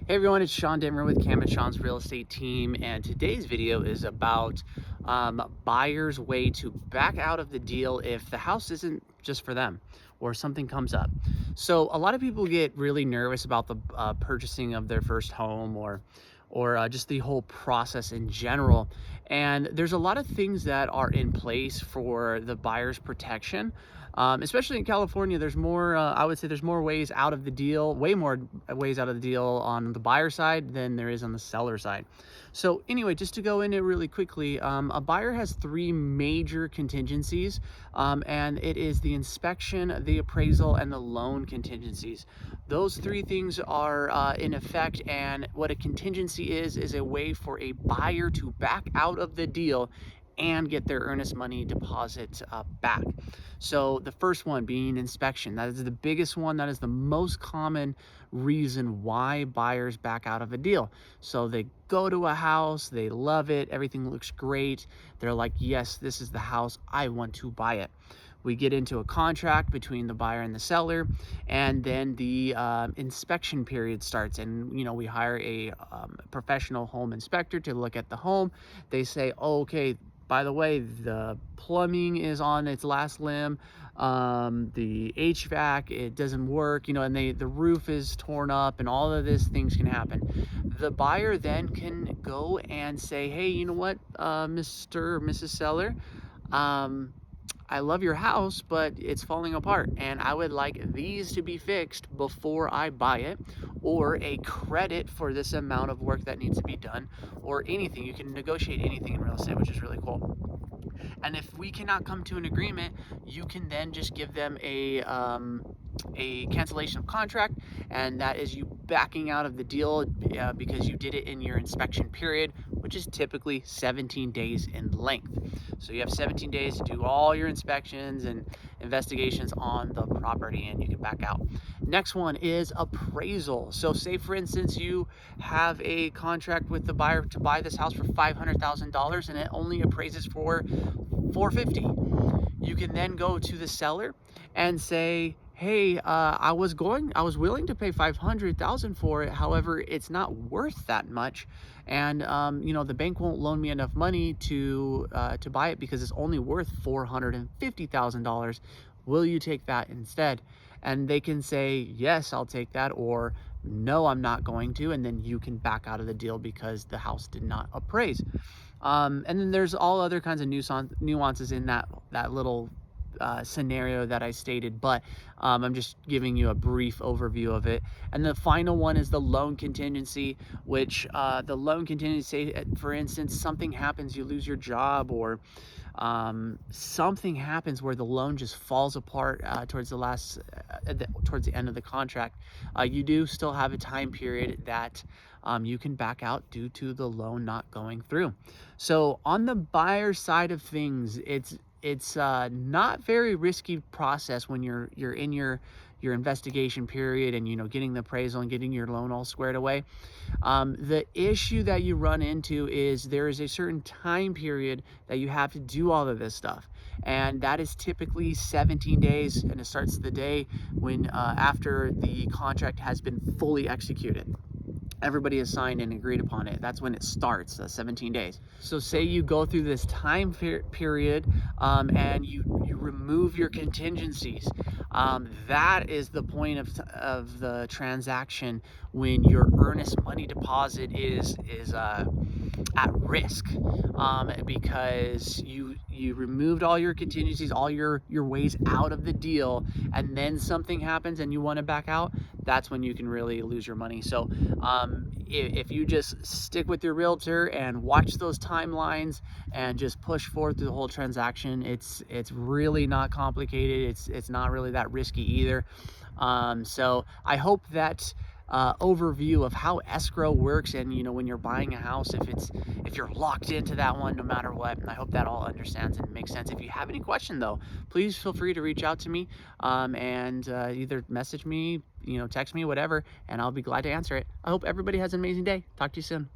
Hey everyone, it's Sean Dittmer with Cam and Sean's real estate team, and today's video is about buyers' way to back out of the deal if the house isn't just for them or something comes up. So a lot of people get really nervous about the purchasing of their first home or just the whole process in general. And there's a lot of things that are in place for the buyer's protection. Especially in California, there's more, I would say there's more ways out of the deal, way more ways out of the deal on the buyer side than there is on the seller side. So anyway, just to go into it really quickly, a buyer has three major contingencies, and it is the inspection, the appraisal, and the loan contingencies. Those three things are in effect, and what a contingency is a way for a buyer to back out of the deal and get their earnest money deposit back. So the first one being inspection. That is the biggest one. That is the most common reason why buyers back out of a deal. So they go to a house, they love it, everything looks great. They're like, yes, this is the house, I want to buy it. We get into a contract between the buyer and the seller, and then the inspection period starts. And we hire a professional home inspector to look at the home. They say, oh, okay, by the way, the plumbing is on its last limb, the HVAC, it doesn't work, and the roof is torn up, and all of these things can happen. The buyer then can go and say, hey, you know what, Mr. or Mrs. Seller, I love your house, but it's falling apart, and I would like these to be fixed before I buy it, or a credit for this amount of work that needs to be done, or anything. You can negotiate anything in real estate, which is really cool. And if we cannot come to an agreement, you can then just give them a cancellation of contract, and that is you backing out of the deal because you did it in your inspection period, which is typically 17 days in length. So you have 17 days to do all your inspections and investigations on the property, and you can back out. Next one is appraisal. So say, for instance, you have a contract with the buyer to buy this house for $500,000 and it only appraises for $450,000. You can then go to the seller and say, hey, I was willing to pay $500,000 for it. However, it's not worth that much, and the bank won't loan me enough money to buy it because it's only worth $450,000. Will you take that instead? And they can say, yes, I'll take that, or no, I'm not going to, and then you can back out of the deal because the house did not appraise. And then there's all other kinds of nuances in that little scenario that I stated, but I'm just giving you a brief overview of it. And the final one is the loan contingency, which the loan contingency, for instance, something happens, you lose your job, or something happens where the loan just falls apart towards the end of the contract. You do still have a time period that you can back out due to the loan not going through. So on the buyer side of things, it's not very risky process when you're in your investigation period and getting the appraisal and getting your loan all squared away. The issue that you run into is there is a certain time period that you have to do all of this stuff, and that is typically 17 days, and it starts the day when after the contract has been fully executed. Everybody has signed and agreed upon it. That's when it starts, 17 days. So say you go through this time period and you remove your contingencies. That is the point of the transaction when your earnest money deposit is at risk, because you removed all your contingencies, all your ways out of the deal, and then something happens and you want to back out. That's when you can really lose your money. So if you just stick with your realtor and watch those timelines and just push forward through the whole transaction, it's really not complicated. It's not really that risky either. So I hope that overview of how escrow works, and when you're buying a house, if you're locked into that one no matter what, I hope that all understands and makes sense. If you have any question though, please feel free to reach out to me and either message me, text me, whatever, and I'll be glad to answer it. I hope everybody has an amazing day. Talk to you soon.